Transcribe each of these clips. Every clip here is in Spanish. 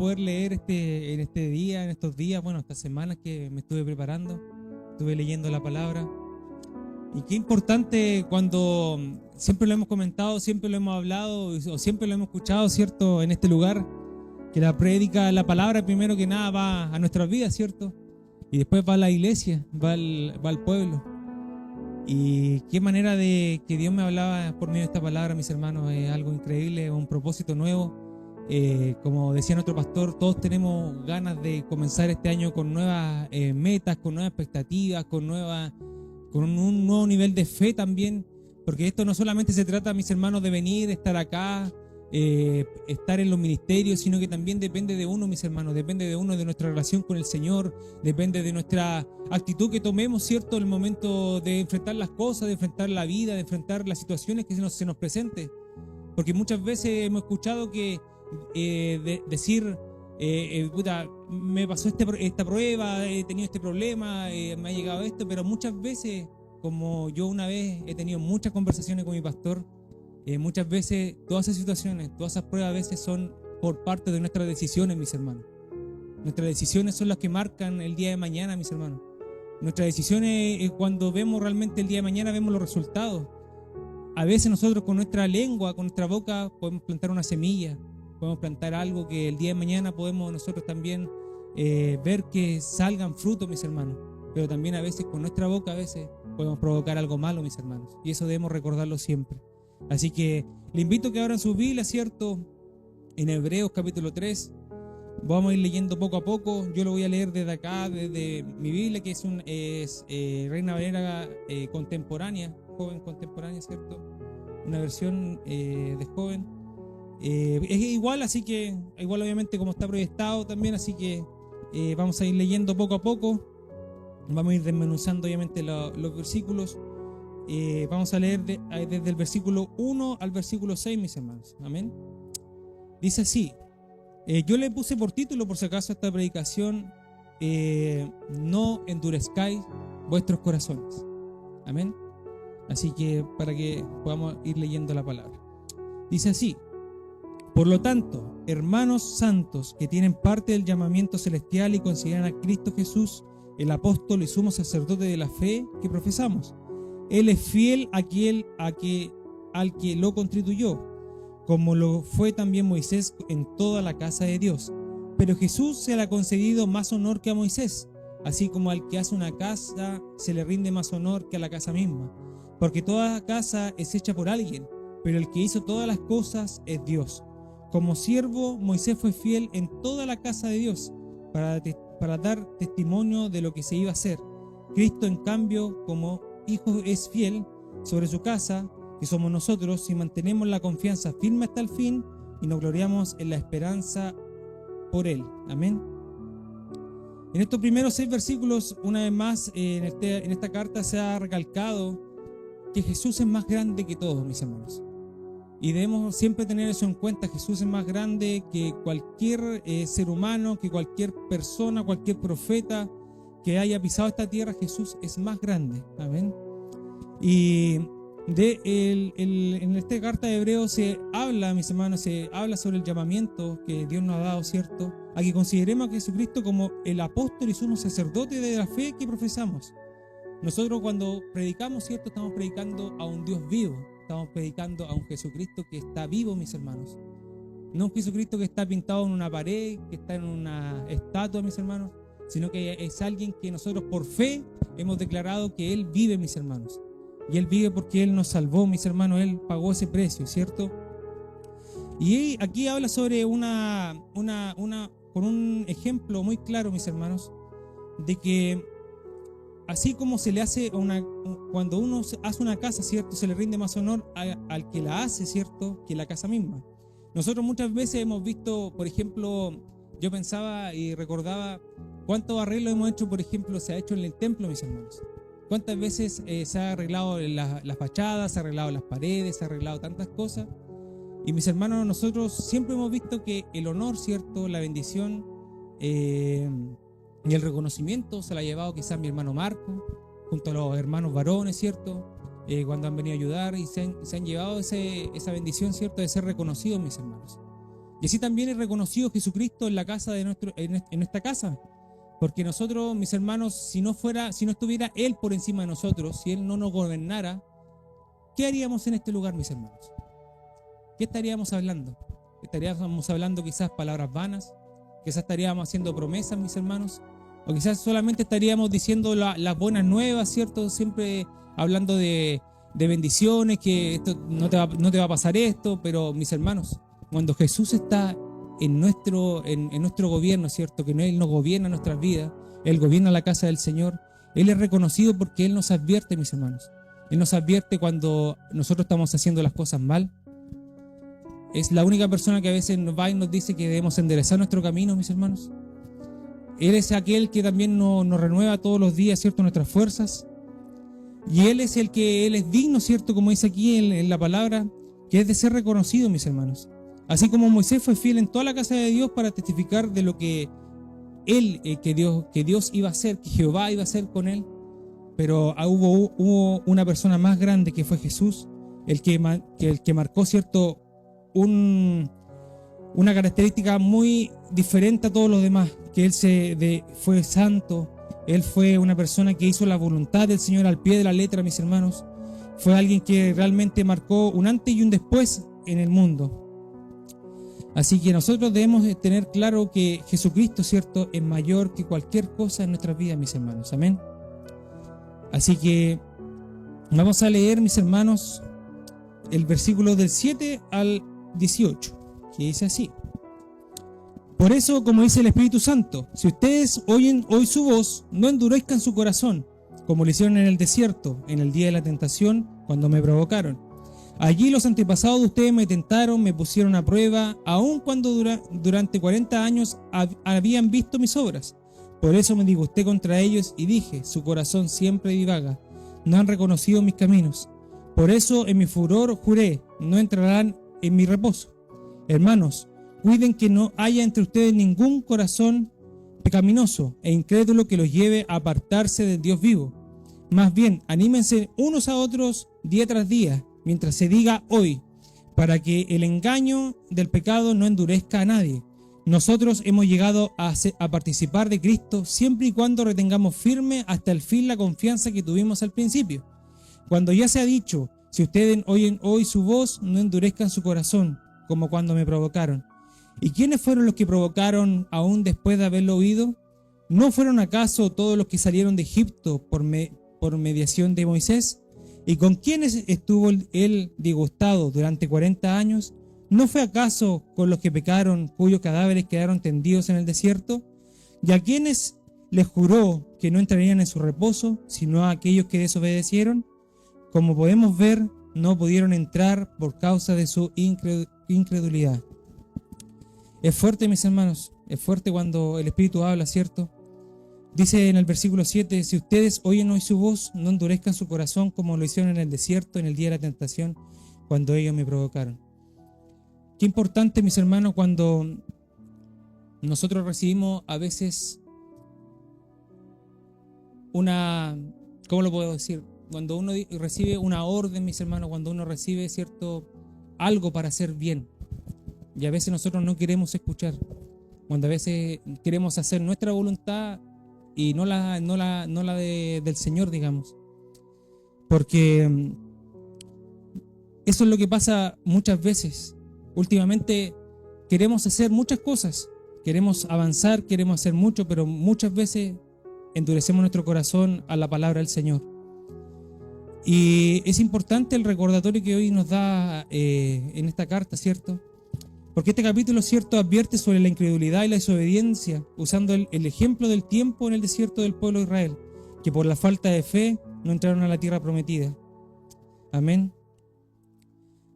poder leer en este día, en estos días, bueno, estas semanas que me estuve preparando, estuve leyendo la palabra. Y qué importante cuando siempre lo hemos comentado, siempre lo hemos hablado o siempre lo hemos escuchado, ¿cierto? En este lugar, que la prédica, la palabra primero que nada va a nuestras vidas, ¿cierto? Y después va a la iglesia, va al pueblo. Y qué manera de que Dios me hablaba por medio de esta palabra, mis hermanos, es algo increíble, un propósito nuevo. Como decía nuestro pastor, todos tenemos ganas de comenzar este año con nuevas metas, con nuevas expectativas, con un nuevo nivel de fe también, porque esto no solamente se trata, mis hermanos, de venir, de estar acá, estar en los ministerios, sino que también depende de uno, mis hermanos, depende de uno, de nuestra relación con el Señor, depende de nuestra actitud que tomemos, ¿cierto?, en el momento de enfrentar las cosas, de enfrentar la vida, de enfrentar las situaciones que se nos presenten. Porque muchas veces hemos escuchado que decir, puta, me pasó esta prueba, he tenido este problema, me ha llegado esto, pero muchas veces, como yo una vez he tenido muchas conversaciones con mi pastor, muchas veces todas esas situaciones, todas esas pruebas a veces son por parte de nuestras decisiones, mis hermanos. Nuestras decisiones son las que marcan el día de mañana, mis hermanos. Nuestras decisiones, cuando vemos realmente el día de mañana, vemos los resultados. A veces nosotros con nuestra lengua, con nuestra boca, podemos plantar una semilla, podemos plantar algo que el día de mañana podemos nosotros también ver que salgan frutos, mis hermanos. Pero también a veces con nuestra boca, a veces podemos provocar algo malo, mis hermanos. Y eso debemos recordarlo siempre. Así que le invito a que abran sus Biblias, ¿cierto? En Hebreos capítulo 3. Vamos a ir leyendo poco a poco. Yo lo voy a leer desde acá, desde mi Biblia, que es Reina Valera contemporánea, joven contemporánea, ¿cierto? Una versión de joven. Es igual, así que, igual obviamente como está proyectado también, así que vamos a ir leyendo poco a poco. Vamos a ir desmenuzando obviamente los versículos. Vamos a leer desde el versículo 1 al versículo 6, mis hermanos. Amén. Dice así. Yo le puse por título, por si acaso, a esta predicación, no endurezcáis vuestros corazones. Amén. Así que para que podamos ir leyendo la palabra. Dice así. Por lo tanto, hermanos santos que tienen parte del llamamiento celestial y consideran a Cristo Jesús, el apóstol y sumo sacerdote de la fe que profesamos. Él es fiel al que lo constituyó, como lo fue también Moisés en toda la casa de Dios. Pero Jesús se le ha concedido más honor que a Moisés, así como al que hace una casa se le rinde más honor que a la casa misma. Porque toda casa es hecha por alguien, pero el que hizo todas las cosas es Dios. Como siervo, Moisés fue fiel en toda la casa de Dios, para dar testimonio de lo que se iba a hacer. Cristo, en cambio, como hijo, es fiel sobre su casa, que somos nosotros, si mantenemos la confianza firme hasta el fin y nos gloriamos en la esperanza por Él. Amén. En estos primeros 6 versículos, una vez más, en esta carta se ha recalcado que Jesús es más grande que todos, mis hermanos. Y debemos siempre tener eso en cuenta. Jesús es más grande que cualquier ser humano, que cualquier persona, cualquier profeta que haya pisado esta tierra. Jesús es más grande. Amén. Y en esta carta de Hebreos se habla, mis hermanos, se habla sobre el llamamiento que Dios nos ha dado, ¿cierto? A que consideremos a Jesucristo como el apóstol y sumo sacerdote de la fe que profesamos. Nosotros cuando predicamos, ¿cierto? Estamos predicando a un Dios vivo. Estamos predicando a un Jesucristo que está vivo, mis hermanos. No un Jesucristo que está pintado en una pared, que está en una estatua, mis hermanos, sino que es alguien que nosotros por fe hemos declarado que Él vive, mis hermanos. Y Él vive porque Él nos salvó, mis hermanos. Él pagó ese precio, ¿cierto? Y aquí habla sobre con un ejemplo muy claro, mis hermanos, de que así como se le hace cuando uno hace una casa, ¿cierto? Se le rinde más honor al que la hace, ¿cierto? Que la casa misma. Nosotros muchas veces hemos visto, por ejemplo, yo pensaba y recordaba cuántos arreglos hemos hecho, por ejemplo, se ha hecho en el templo, mis hermanos. Cuántas veces se ha arreglado las fachadas, se ha arreglado las paredes, se ha arreglado tantas cosas. Y mis hermanos, nosotros siempre hemos visto que el honor, ¿cierto? La bendición y el reconocimiento se lo ha llevado quizás mi hermano Marco, junto a los hermanos varones, ¿cierto? Cuando han venido a ayudar y se han llevado esa bendición, ¿cierto? De ser reconocidos, mis hermanos. Y así también es reconocido Jesucristo en la casa de en nuestra casa. Porque nosotros, mis hermanos, si no estuviera Él por encima de nosotros, si Él no nos gobernara, ¿qué haríamos en este lugar, mis hermanos? ¿Qué estaríamos hablando? ¿Estaríamos hablando quizás palabras vanas? ¿Quizás estaríamos haciendo promesas, mis hermanos? O quizás solamente estaríamos diciendo las buenas nuevas, ¿cierto? Siempre hablando de bendiciones, que esto no te va a pasar esto. Pero, mis hermanos, cuando Jesús está en nuestro gobierno, ¿cierto? Que Él nos gobierna nuestras vidas, Él gobierna la casa del Señor, Él es reconocido porque Él nos advierte, mis hermanos. Él nos advierte cuando nosotros estamos haciendo las cosas mal. Es la única persona que a veces nos va y nos dice que debemos enderezar nuestro camino, mis hermanos. Él es aquel que también nos renueva todos los días, ¿cierto?, nuestras fuerzas. Y Él es Él es digno, ¿cierto?, como dice aquí en la palabra, que es de ser reconocido, mis hermanos. Así como Moisés fue fiel en toda la casa de Dios para testificar de lo que que Dios iba a hacer, que Jehová iba a hacer con él. Pero hubo una persona más grande que fue Jesús, el que marcó, ¿cierto?, una característica muy diferente a todos los demás, que Él fue santo. Él fue una persona que hizo la voluntad del Señor al pie de la letra, mis hermanos. Fue alguien que realmente marcó un antes y un después en el mundo. Así que nosotros debemos tener claro que Jesucristo, ¿cierto?, es mayor que cualquier cosa en nuestras vidas, mis hermanos. Amén. Así que vamos a leer, mis hermanos, el versículo del 7 al 18, que dice así: Por eso, como dice el Espíritu Santo, si ustedes oyen hoy su voz, no endurezcan su corazón, como lo hicieron en el desierto, en el día de la tentación, cuando me provocaron. Allí los antepasados de ustedes me tentaron, me pusieron a prueba, aun cuando durante 40 años habían visto mis obras. Por eso me disgusté contra ellos y dije, su corazón siempre divaga, no han reconocido mis caminos. Por eso en mi furor juré, no entrarán en mi reposo. Hermanos, cuiden que no haya entre ustedes ningún corazón pecaminoso e incrédulo que los lleve a apartarse del Dios vivo. Más bien, anímense unos a otros día tras día, mientras se diga hoy, para que el engaño del pecado no endurezca a nadie. Nosotros hemos llegado a participar de Cristo siempre y cuando retengamos firme hasta el fin la confianza que tuvimos al principio. Cuando ya se ha dicho, si ustedes oyen hoy su voz, no endurezcan su corazón, como cuando me provocaron. ¿Y quiénes fueron los que provocaron aún después de haberlo oído? ¿No fueron acaso todos los que salieron de Egipto por mediación de Moisés? ¿Y con quiénes estuvo él disgustado durante 40 años? ¿No fue acaso con los que pecaron, cuyos cadáveres quedaron tendidos en el desierto? ¿Y a quienes les juró que no entrarían en su reposo, sino a aquellos que desobedecieron? Como podemos ver, no pudieron entrar por causa de su incredulidad. Es fuerte, mis hermanos, es fuerte cuando el Espíritu habla, ¿cierto? Dice en el versículo 7, si ustedes oyen hoy su voz, no endurezcan su corazón como lo hicieron en el desierto, en el día de la tentación, cuando ellos me provocaron. Qué importante, mis hermanos, cuando nosotros recibimos a veces ¿cómo lo puedo decir? Cuando uno recibe una orden, mis hermanos, cuando uno recibe, ¿cierto?, algo para hacer bien. Y a veces nosotros no queremos escuchar. Cuando a veces queremos hacer nuestra voluntad y no la del Señor, digamos. Porque eso es lo que pasa muchas veces. Últimamente queremos hacer muchas cosas, queremos avanzar, queremos hacer mucho, pero muchas veces endurecemos nuestro corazón a la palabra del Señor. Y es importante el recordatorio que hoy nos da en esta carta, ¿cierto? Porque este capítulo, ¿cierto?, advierte sobre la incredulidad y la desobediencia, usando el ejemplo del tiempo en el desierto del pueblo de Israel, que por la falta de fe no entraron a la tierra prometida. Amén.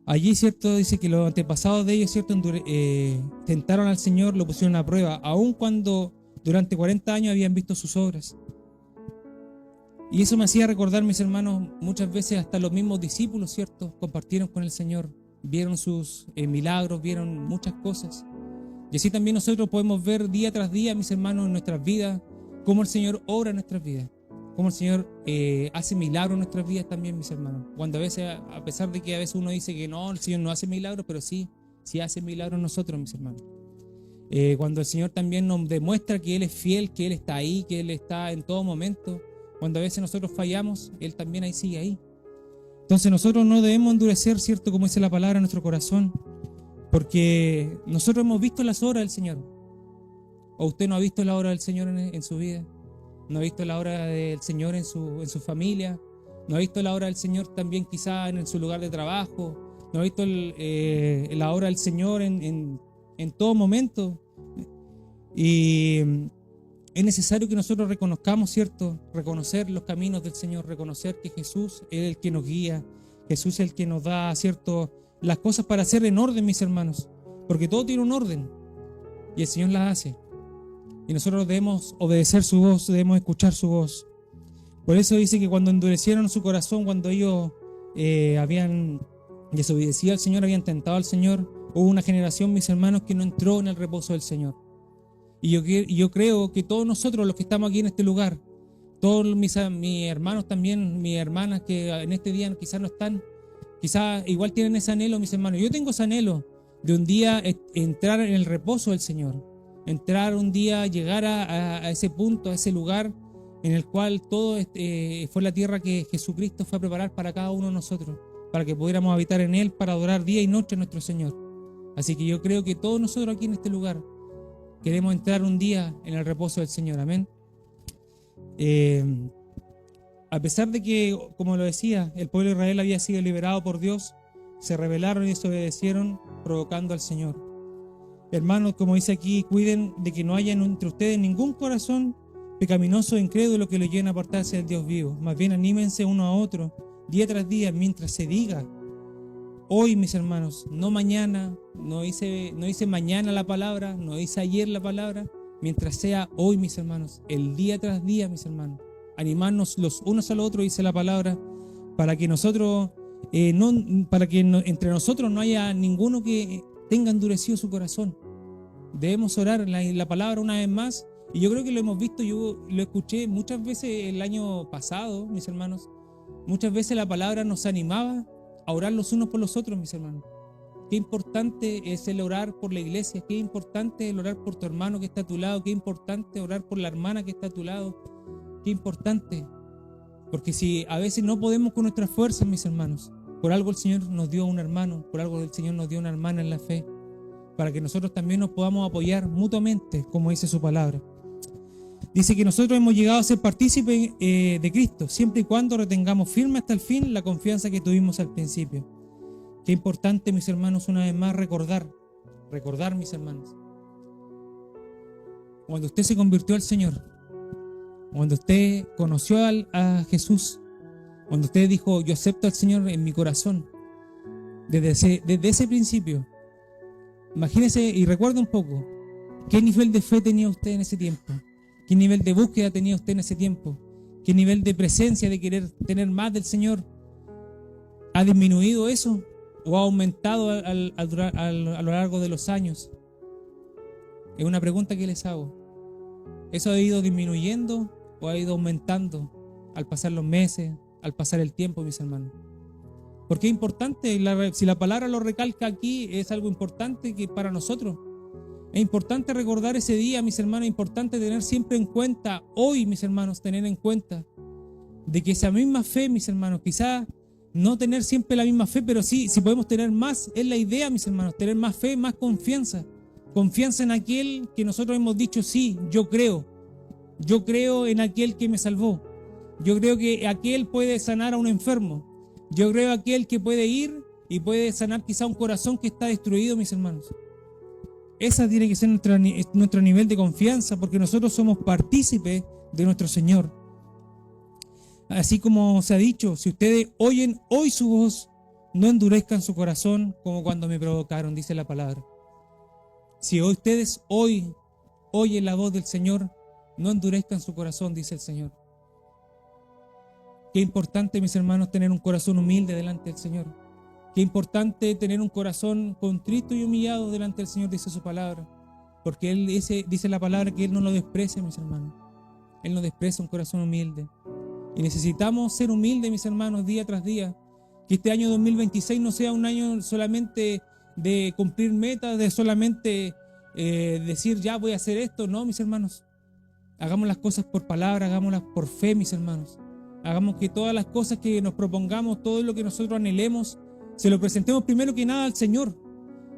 Allí, ¿cierto?, dice que los antepasados de ellos, ¿cierto?, tentaron al Señor, lo pusieron a prueba, aun cuando durante 40 años habían visto sus obras. Y eso me hacía recordar, mis hermanos, muchas veces hasta los mismos discípulos, ¿cierto?, compartieron con el Señor, vieron sus milagros, vieron muchas cosas. Y así también nosotros podemos ver día tras día, mis hermanos, en nuestras vidas, cómo el Señor obra en nuestras vidas, cómo el Señor hace milagros en nuestras vidas también, mis hermanos. Cuando a veces, a pesar de que a veces uno dice que no, el Señor no hace milagros, pero sí sí hace milagros en nosotros, mis hermanos. Cuando el Señor también nos demuestra que Él es fiel, que Él está ahí, que Él está en todo momento. Cuando a veces nosotros fallamos, Él también ahí sigue ahí. Entonces nosotros no debemos endurecer, ¿cierto? Como dice la palabra, nuestro corazón, porque nosotros hemos visto las obras del Señor. ¿O usted no ha visto la obra del Señor en su vida? ¿No ha visto la obra del Señor en su familia? ¿No ha visto la obra del Señor también quizá en su lugar de trabajo? ¿No ha visto la obra del Señor en todo momento? Y es necesario que nosotros reconozcamos, ¿cierto? Reconocer los caminos del Señor, reconocer que Jesús es el que nos guía, Jesús es el que nos da, ¿cierto?, las cosas para hacer en orden, mis hermanos, porque todo tiene un orden y el Señor las hace. Y nosotros debemos obedecer su voz, debemos escuchar su voz. Por eso dice que cuando endurecieron su corazón, cuando ellos habían desobedecido al Señor, habían tentado al Señor, hubo una generación, mis hermanos, que no entró en el reposo del Señor. Y yo creo que todos nosotros, los que estamos aquí en este lugar, todos mis hermanos también, mis hermanas que en este día quizás no están, quizás igual tienen ese anhelo, mis hermanos. Yo tengo ese anhelo de un día entrar en el reposo del Señor, entrar un día, llegar a ese punto, a ese lugar en el cual todo fue la tierra que Jesucristo fue a preparar para cada uno de nosotros, para que pudiéramos habitar en Él, para adorar día y noche a nuestro Señor. Así que yo creo que todos nosotros aquí en este lugar queremos entrar un día en el reposo del Señor. Amén. A pesar de que, como lo decía, el pueblo de Israel había sido liberado por Dios, se rebelaron y desobedecieron, provocando al Señor. Hermanos, como dice aquí, cuiden de que no haya entre ustedes ningún corazón pecaminoso e incrédulo que lo lleven a apartarse del Dios vivo. Más bien anímense uno a otro, día tras día, mientras se diga: hoy, mis hermanos, no mañana, no dice mañana la palabra, no dice ayer la palabra, mientras sea hoy, mis hermanos, el día tras día, mis hermanos. Animarnos los unos a los otros, dice la palabra, para que nosotros, entre nosotros no haya ninguno que tenga endurecido su corazón. Debemos orar la palabra una vez más, y yo creo que lo hemos visto, yo lo escuché muchas veces el año pasado, mis hermanos. Muchas veces la palabra nos animaba a orar los unos por los otros, mis hermanos. Qué importante es el orar por la iglesia, qué importante es el orar por tu hermano que está a tu lado, qué importante orar por la hermana que está a tu lado, qué importante. Porque si a veces no podemos con nuestras fuerzas, mis hermanos, por algo el Señor nos dio un hermano, por algo el Señor nos dio una hermana en la fe, para que nosotros también nos podamos apoyar mutuamente, como dice su palabra. Dice que nosotros hemos llegado a ser partícipes de Cristo, siempre y cuando retengamos firme hasta el fin la confianza que tuvimos al principio. Qué importante, mis hermanos, una vez más recordar, mis hermanos. Cuando usted se convirtió al Señor, cuando usted conoció a Jesús, cuando usted dijo: yo acepto al Señor en mi corazón, desde ese principio, imagínese y recuerde un poco, ¿qué nivel de fe tenía usted en ese tiempo? ¿Qué nivel de búsqueda tenía usted en ese tiempo? ¿Qué nivel de presencia, de querer tener más del Señor? ¿Ha disminuido eso o ha aumentado a lo largo de los años? Es una pregunta que les hago. ¿Eso ha ido disminuyendo o ha ido aumentando al pasar los meses, al pasar el tiempo, mis hermanos? Porque es importante, si la palabra lo recalca aquí, es algo importante que para nosotros. Es importante recordar ese día, mis hermanos, es importante tener siempre en cuenta, hoy, mis hermanos, tener en cuenta de que esa misma fe, mis hermanos, quizá no tener siempre la misma fe, pero sí, si podemos tener más, es la idea, mis hermanos, tener más fe, más confianza en aquel que nosotros hemos dicho: sí, yo creo en aquel que me salvó, yo creo que aquel puede sanar a un enfermo, yo creo aquel que puede ir y puede sanar quizá un corazón que está destruido, mis hermanos. Esa tiene que ser nuestro nivel de confianza, porque nosotros somos partícipes de nuestro Señor. Así como se ha dicho, si ustedes oyen hoy su voz, no endurezcan su corazón como cuando me provocaron, dice la palabra. Si ustedes hoy oyen la voz del Señor, no endurezcan su corazón, dice el Señor. Qué importante, mis hermanos, tener un corazón humilde delante del Señor. Qué importante tener un corazón contrito y humillado delante del Señor, dice su palabra. Porque Él dice la palabra que Él no lo desprecia, mis hermanos. Él no desprecia un corazón humilde. Y necesitamos ser humildes, mis hermanos, día tras día. Que este año 2026 no sea un año solamente de cumplir metas, de solamente decir ya voy a hacer esto. No, mis hermanos. Hagamos las cosas por palabra, hagámoslas por fe, mis hermanos. Hagamos que todas las cosas que nos propongamos, todo lo que nosotros anhelemos, se lo presentemos primero que nada al Señor.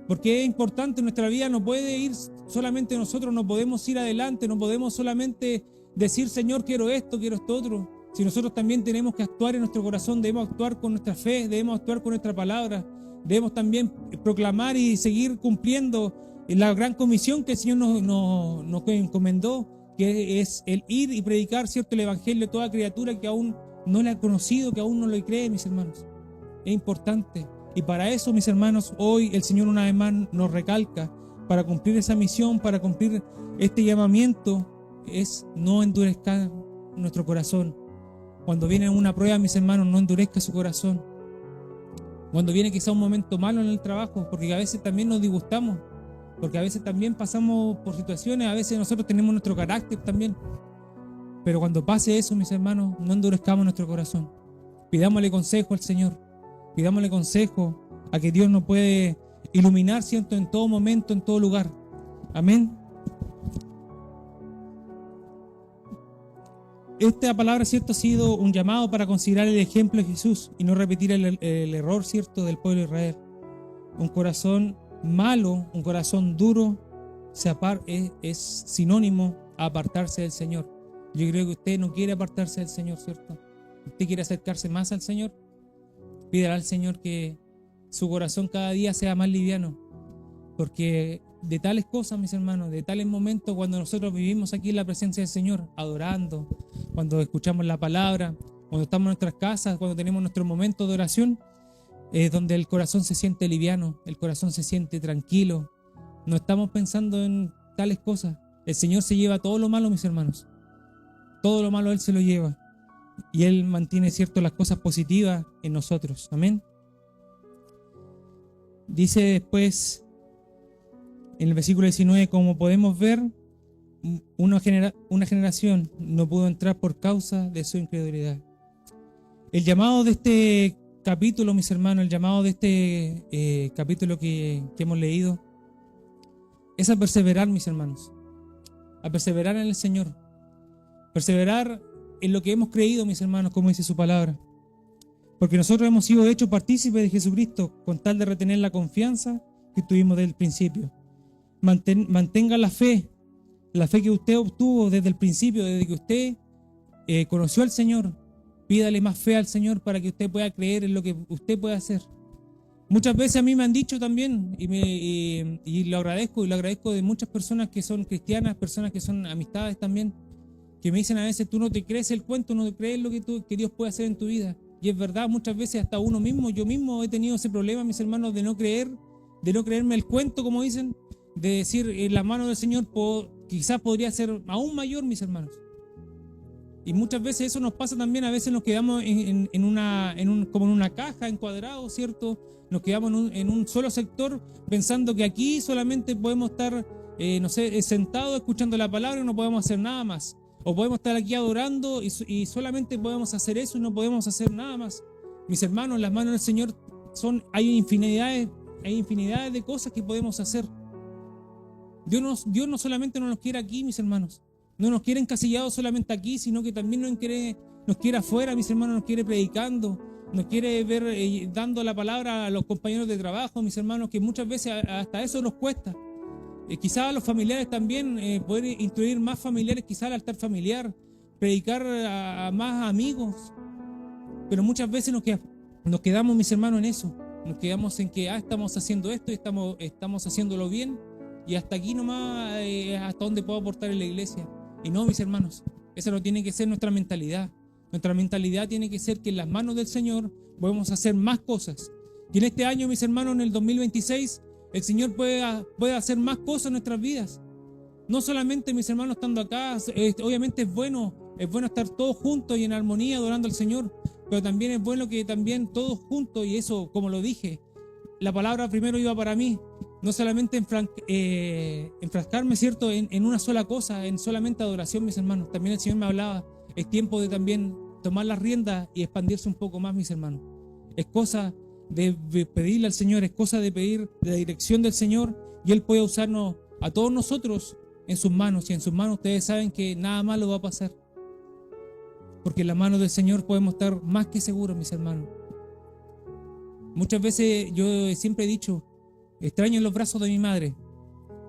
Porque es importante, nuestra vida no puede ir solamente nosotros, no podemos ir adelante, no podemos solamente decir, Señor, quiero esto otro. Si nosotros también tenemos que actuar en nuestro corazón, debemos actuar con nuestra fe, debemos actuar con nuestra palabra, debemos también proclamar y seguir cumpliendo la gran comisión que el Señor nos encomendó, que es el ir y predicar, ¿cierto?, el evangelio a toda criatura que aún no le ha conocido, que aún no lo cree, mis hermanos. Es importante. Y para eso, mis hermanos, hoy el Señor una vez más nos recalca, para cumplir esa misión, para cumplir este llamamiento, es no endurezca nuestro corazón. Cuando viene una prueba, mis hermanos, no endurezca su corazón. Cuando viene quizá un momento malo en el trabajo, porque a veces también nos disgustamos, porque a veces también pasamos por situaciones, a veces nosotros tenemos nuestro carácter también. Pero cuando pase eso, mis hermanos, no endurezcamos nuestro corazón. Pidámosle consejo al Señor. Pidámosle consejo a que Dios nos puede iluminar, ¿cierto?, en todo momento, en todo lugar. Amén. Esta palabra, ¿cierto?, ha sido un llamado para considerar el ejemplo de Jesús y no repetir el error, ¿cierto?, del pueblo de Israel. Un corazón malo, un corazón duro, es sinónimo a apartarse del Señor. Yo creo que usted no quiere apartarse del Señor, ¿cierto? Usted quiere acercarse más al Señor. Pídale al Señor que su corazón cada día sea más liviano, porque de tales cosas, mis hermanos, de tales momentos cuando nosotros vivimos aquí en la presencia del Señor, adorando, cuando escuchamos la palabra, cuando estamos en nuestras casas, cuando tenemos nuestros momentos de oración, es donde el corazón se siente liviano, el corazón se siente tranquilo. No estamos pensando en tales cosas. El Señor se lleva todo lo malo, mis hermanos. Todo lo malo Él se lo lleva. Y Él mantiene, ¿cierto?, las cosas positivas en nosotros. Amén. Dice después, en el versículo 19, como podemos ver, una generación no pudo entrar por causa de su incredulidad. El llamado de este capítulo, mis hermanos, el llamado de este capítulo que hemos leído, es a perseverar, mis hermanos. A perseverar en el Señor. Perseverar en lo que hemos creído, mis hermanos, como dice su palabra. Porque nosotros hemos sido hechos partícipes de Jesucristo con tal de retener la confianza que tuvimos desde el principio. Mantenga la fe que usted obtuvo desde el principio, desde que usted conoció al Señor. Pídale más fe al Señor para que usted pueda creer en lo que usted puede hacer. Muchas veces a mí me han dicho también, y lo agradezco de muchas personas que son cristianas, personas que son amistades también, que me dicen a veces, tú no te crees el cuento, no te crees lo que Dios puede hacer en tu vida. Y es verdad, muchas veces hasta uno mismo, yo mismo he tenido ese problema, mis hermanos, de no creerme el cuento, como dicen, de decir, en la mano del Señor quizás podría ser aún mayor, mis hermanos. Y muchas veces eso nos pasa también, a veces nos quedamos como en una caja, encuadrados, ¿cierto? Nos quedamos en un solo sector, pensando que aquí solamente podemos estar, sentados escuchando la palabra y no podemos hacer nada más. O podemos estar aquí adorando y solamente podemos hacer eso y no podemos hacer nada más. Mis hermanos, en las manos del Señor hay infinidades de cosas que podemos hacer. Dios no solamente nos quiere aquí, mis hermanos. No nos quiere encasillados solamente aquí, sino que también nos quiere afuera, mis hermanos, nos quiere predicando, nos quiere ver dando la palabra a los compañeros de trabajo, mis hermanos, que muchas veces hasta eso nos cuesta. Quizás a los familiares también, poder instruir más familiares, quizás al altar familiar, predicar a más amigos. Pero muchas veces nos quedamos, mis hermanos, en eso. Nos quedamos en que estamos haciendo esto y estamos haciéndolo bien, y hasta aquí nomás hasta donde puedo aportar en la iglesia. Y no, mis hermanos, esa no tiene que ser nuestra mentalidad. Nuestra mentalidad tiene que ser que en las manos del Señor podemos hacer más cosas. Y en este año, mis hermanos, en el 2026, el Señor puede hacer más cosas en nuestras vidas. No solamente, mis hermanos, estando acá, obviamente es bueno estar todos juntos y en armonía adorando al Señor, pero también es bueno que también todos juntos, y eso, como lo dije, la palabra primero iba para mí, no solamente enfrascarme, ¿cierto?, en una sola cosa, en solamente adoración, mis hermanos. También el Señor me hablaba, es tiempo de también tomar las riendas y expandirse un poco más, mis hermanos. Es cosa de pedirle al Señor, es cosa de pedir la dirección del Señor, y Él puede usarnos a todos nosotros en sus manos, y en sus manos ustedes saben que nada malo va a pasar, porque en la mano del Señor podemos estar más que seguros, mis hermanos. Muchas veces yo siempre he dicho, extraño los brazos de mi madre,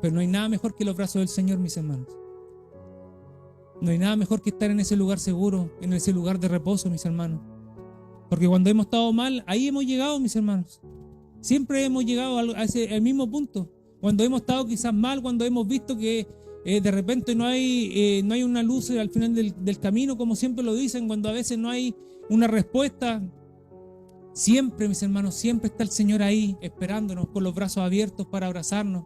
pero no hay nada mejor que los brazos del Señor, mis hermanos. No hay nada mejor que estar en ese lugar seguro, en ese lugar de reposo, mis hermanos. Porque cuando hemos estado mal, ahí hemos llegado, mis hermanos. Siempre hemos llegado al mismo punto. Cuando hemos estado quizás mal, cuando hemos visto que de repente no hay una luz al final del camino, como siempre lo dicen, cuando a veces no hay una respuesta. Siempre, mis hermanos, siempre está el Señor ahí, esperándonos con los brazos abiertos para abrazarnos,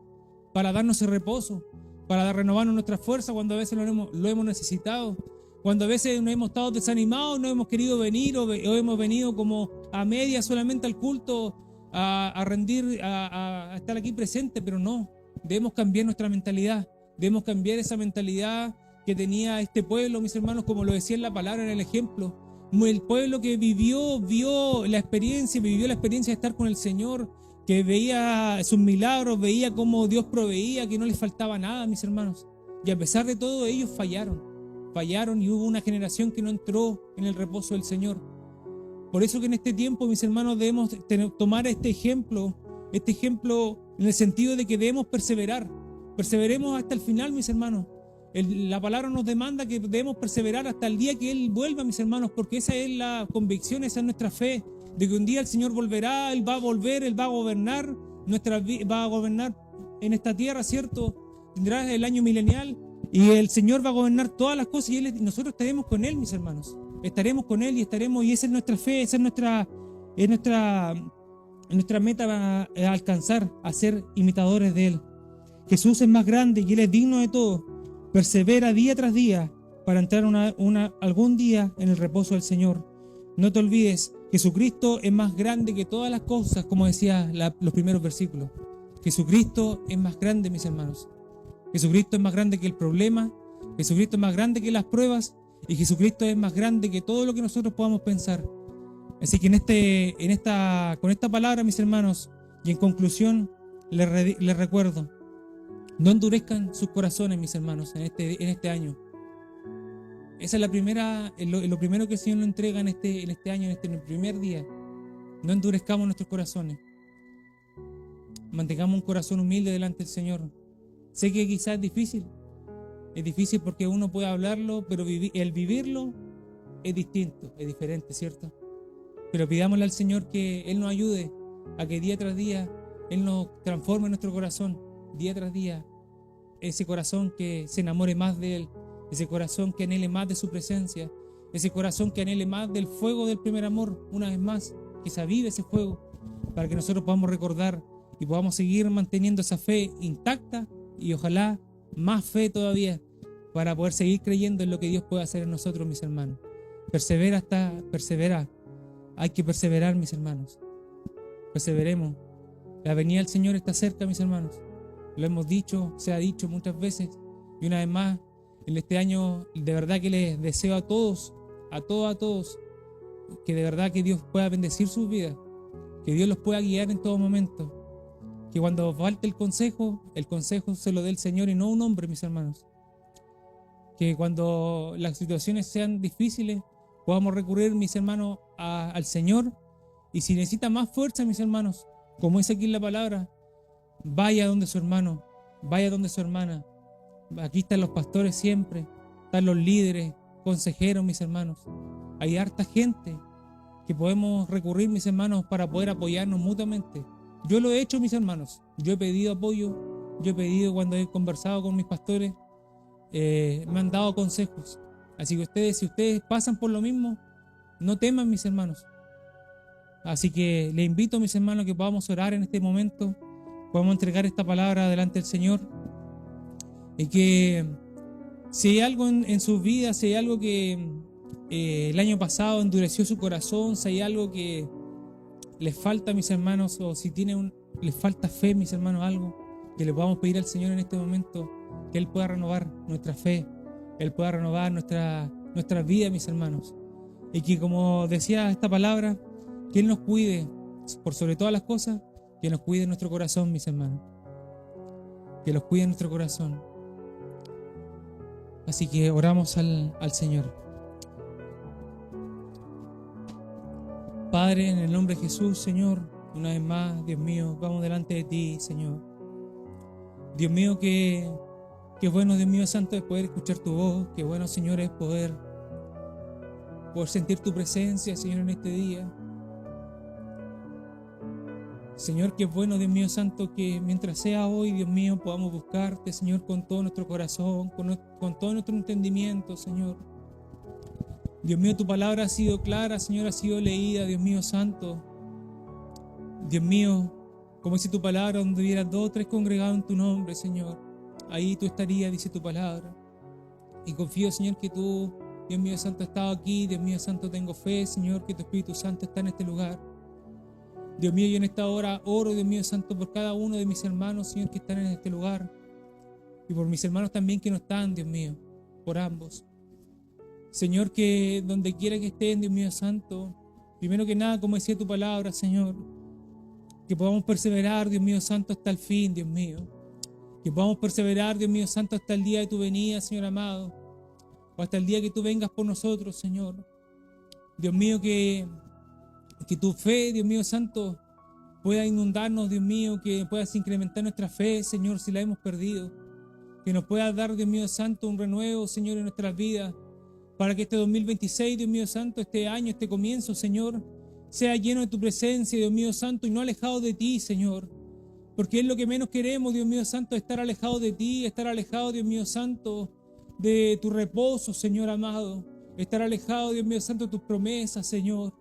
para darnos ese reposo, para renovarnos nuestra fuerza cuando a veces lo hemos necesitado. Cuando a veces nos hemos estado desanimados, no hemos querido venir o hemos venido como a media solamente al culto, a rendir, a estar aquí presente, pero no, debemos cambiar nuestra mentalidad, debemos cambiar esa mentalidad que tenía este pueblo, mis hermanos, como lo decía en la palabra, en el ejemplo. El pueblo que vivió la experiencia de estar con el Señor, que veía sus milagros, veía cómo Dios proveía, que no les faltaba nada, mis hermanos. Y a pesar de todo, ellos fallaron y hubo una generación que no entró en el reposo del Señor. Por eso que en este tiempo, mis hermanos, debemos tomar este ejemplo en el sentido de que debemos perseverar. Perseveremos hasta el final, mis hermanos. La palabra nos demanda que debemos perseverar hasta el día que Él vuelva, mis hermanos, porque esa es la convicción, esa es nuestra fe, de que un día el Señor volverá, Él va a volver, Él va a gobernar, va a gobernar en esta tierra, ¿cierto? Tendrá el año milenial y el Señor va a gobernar todas las cosas y nosotros estaremos con Él, mis hermanos. Estaremos con Él y esa es nuestra fe, esa es nuestra meta a alcanzar, a ser imitadores de Él. Jesús es más grande y Él es digno de todo. Persevera día tras día para entrar algún día en el reposo del Señor. No te olvides, Jesucristo es más grande que todas las cosas, como decía los primeros versículos. Jesucristo es más grande, mis hermanos. Jesucristo es más grande que el problema, Jesucristo es más grande que las pruebas y Jesucristo es más grande que todo lo que nosotros podamos pensar. Así que con esta palabra, mis hermanos, y en conclusión, les recuerdo, no endurezcan sus corazones, mis hermanos, en este año. Esa es lo primero que el Señor nos entrega en este año, en el primer día. No endurezcamos nuestros corazones. Mantengamos un corazón humilde delante del Señor. Sé que quizás es difícil porque uno puede hablarlo, pero el vivirlo es distinto, es diferente, ¿cierto? Pero pidámosle al Señor que Él nos ayude a que día tras día Él nos transforme nuestro corazón, día tras día, ese corazón que se enamore más de Él, ese corazón que anhele más de su presencia, ese corazón que anhele más del fuego del primer amor, una vez más, que se avive ese fuego, para que nosotros podamos recordar y podamos seguir manteniendo esa fe intacta y ojalá más fe todavía, para poder seguir creyendo en lo que Dios puede hacer en nosotros, mis hermanos. Persevera. Hay que perseverar, mis hermanos. Perseveremos. La venida del Señor está cerca, mis hermanos. Lo hemos dicho, se ha dicho muchas veces. Y una vez más, en este año, de verdad que les deseo a todos, que de verdad que Dios pueda bendecir sus vidas. Que Dios los pueda guiar en todo momento. Que cuando falte el consejo se lo dé el Señor y no un hombre, mis hermanos. Que cuando las situaciones sean difíciles, podamos recurrir, mis hermanos, al Señor. Y si necesita más fuerza, mis hermanos, como dice aquí en la palabra, vaya donde su hermano, vaya donde su hermana. Aquí están los pastores siempre, están los líderes, consejeros, mis hermanos. Hay harta gente que podemos recurrir, mis hermanos, para poder apoyarnos mutuamente. Yo lo he hecho, mis hermanos. Yo he pedido apoyo, cuando he conversado con mis pastores, me han dado consejos. Así que si ustedes pasan por lo mismo, no teman, mis hermanos. Así que les invito, mis hermanos, que podamos orar en este momento, podamos entregar esta palabra delante del Señor, y que si hay algo en sus vidas, si hay algo que el año pasado endureció su corazón, si hay algo que les falta, mis hermanos, o si les falta fe, mis hermanos, algo que le podamos pedir al Señor en este momento, que Él pueda renovar nuestra fe, Él pueda renovar nuestra vida, mis hermanos, y que, como decía esta palabra, que Él nos cuide, por sobre todas las cosas, que nos cuide nuestro corazón, mis hermanos. Que los cuide nuestro corazón. Así que oramos al Señor. Padre, en el nombre de Jesús, Señor, una vez más, Dios mío, vamos delante de ti, Señor. Dios mío, qué bueno, Dios mío santo, es poder escuchar tu voz. Qué bueno, Señor, es poder sentir tu presencia, Señor, en este día. Señor, qué bueno, Dios mío santo, que mientras sea hoy, Dios mío, podamos buscarte, Señor, con todo nuestro corazón, con todo nuestro entendimiento, Señor. Dios mío, tu palabra ha sido clara, Señor, ha sido leída, Dios mío santo. Dios mío, como dice tu palabra, donde hubiera 2 o 3 congregados en tu nombre, Señor, ahí tú estarías, dice tu palabra. Y confío, Señor, que tú, Dios mío santo, has estado aquí. Dios mío santo, tengo fe, Señor, que tu Espíritu Santo está en este lugar. Dios mío, yo en esta hora oro, Dios mío santo, por cada uno de mis hermanos, Señor, que están en este lugar. Y por mis hermanos también que no están, Dios mío, por ambos. Señor, que donde quiera que estén, Dios mío santo, primero que nada, como decía tu palabra, Señor, que podamos perseverar, Dios mío santo, hasta el fin, Dios mío. Que podamos perseverar, Dios mío santo, hasta el día de tu venida, Señor amado. O hasta el día que tú vengas por nosotros, Señor. Dios mío, que tu fe, Dios mío santo, pueda inundarnos, Dios mío, que puedas incrementar nuestra fe, Señor, si la hemos perdido. Que nos puedas dar, Dios mío santo, un renuevo, Señor, en nuestras vidas. Para que este 2026, Dios mío santo, este año, este comienzo, Señor, sea lleno de tu presencia, Dios mío santo, y no alejado de ti, Señor. Porque es lo que menos queremos, Dios mío santo, estar alejado de ti, estar alejado, Dios mío santo, de tu reposo, Señor amado. Estar alejado, Dios mío santo, de tus promesas, Señor.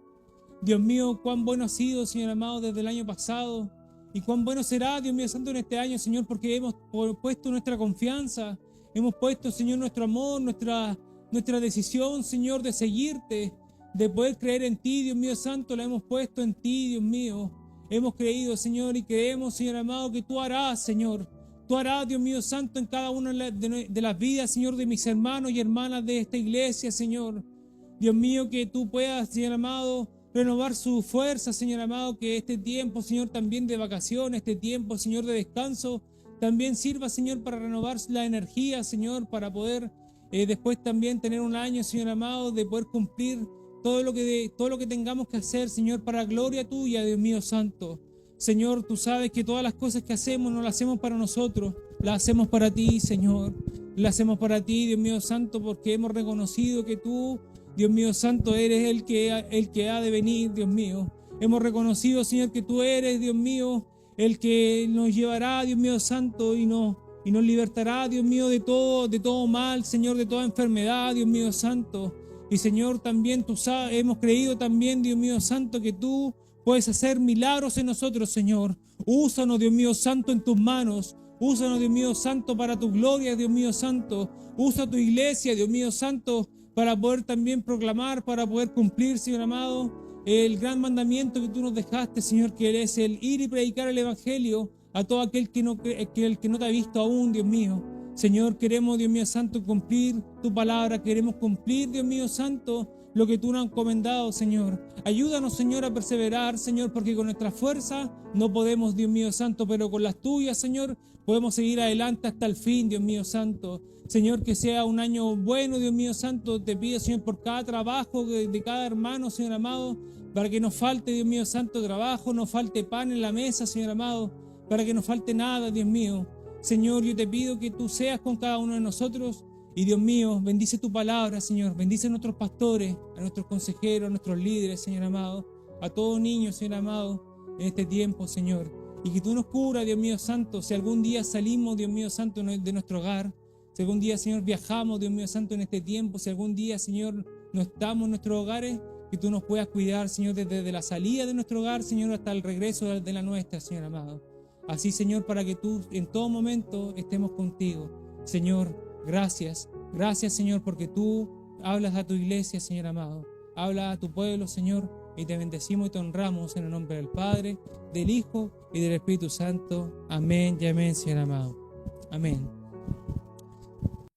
Dios mío, cuán bueno ha sido, Señor amado, desde el año pasado. Y cuán bueno será, Dios mío santo, en este año, Señor, porque hemos puesto nuestra confianza. Hemos puesto, Señor, nuestro amor, nuestra decisión, Señor, de seguirte, de poder creer en ti, Dios mío santo, la hemos puesto en ti, Dios mío. Hemos creído, Señor, y creemos, Señor amado, que tú harás, Señor. Tú harás, Dios mío santo, en cada una de las vidas, Señor, de mis hermanos y hermanas de esta iglesia, Señor. Dios mío, que tú puedas, Señor amado, renovar su fuerza, Señor amado, que este tiempo, Señor, también de vacaciones, este tiempo, Señor, de descanso, también sirva, Señor, para renovar la energía, Señor, para poder después también tener un año, Señor amado, de poder cumplir todo lo que tengamos que hacer, Señor, para gloria tuya, Dios mío santo. Señor, tú sabes que todas las cosas que hacemos no las hacemos para nosotros, las hacemos para ti, Señor. Las hacemos para ti, Dios mío santo, porque hemos reconocido que tú, Dios mío santo, eres el que ha de venir, Dios mío. Hemos reconocido, Señor, que tú eres, Dios mío, el que nos llevará, Dios mío santo, y nos libertará, Dios mío, de todo mal, Señor, de toda enfermedad, Dios mío santo. Y Señor, también tú sabes, hemos creído también, Dios mío santo, que tú puedes hacer milagros en nosotros, Señor. Úsanos, Dios mío santo, en tus manos. Úsanos, Dios mío santo, para tu gloria, Dios mío santo. Usa tu iglesia, Dios mío santo, para poder también proclamar, para poder cumplir, Señor amado, el gran mandamiento que tú nos dejaste, Señor, que es el ir y predicar el evangelio a todo aquel que no te ha visto aún, Dios mío. Señor, queremos, Dios mío santo, cumplir tu palabra. Queremos cumplir, Dios mío santo, lo que tú nos has encomendado, Señor. Ayúdanos, Señor, a perseverar, Señor, porque con nuestra fuerza no podemos, Dios mío santo, pero con las tuyas, Señor, podemos seguir adelante hasta el fin, Dios mío santo. Señor, que sea un año bueno, Dios mío santo. Te pido, Señor, por cada trabajo de cada hermano, Señor amado, para que no falte, Dios mío santo, trabajo, no falte pan en la mesa, Señor amado, para que no falte nada, Dios mío. Señor, yo te pido que tú seas con cada uno de nosotros. Y Dios mío, bendice tu palabra, Señor. Bendice a nuestros pastores, a nuestros consejeros, a nuestros líderes, Señor amado. A todo niño, Señor amado, en este tiempo, Señor. Y que tú nos cubras, Dios mío santo. Si algún día salimos, Dios mío santo, de nuestro hogar. Si algún día, Señor, viajamos, Dios mío santo, en este tiempo. Si algún día, Señor, no estamos en nuestros hogares, que tú nos puedas cuidar, Señor, desde la salida de nuestro hogar, Señor, hasta el regreso de la nuestra, Señor amado. Así, Señor, para que tú en todo momento estemos contigo. Señor, gracias. Gracias, Señor, porque tú hablas a tu iglesia, Señor amado. Habla a tu pueblo, Señor, y te bendecimos y te honramos en el nombre del Padre, del Hijo y del Espíritu Santo. Amén y amén, Señor amado. Amén.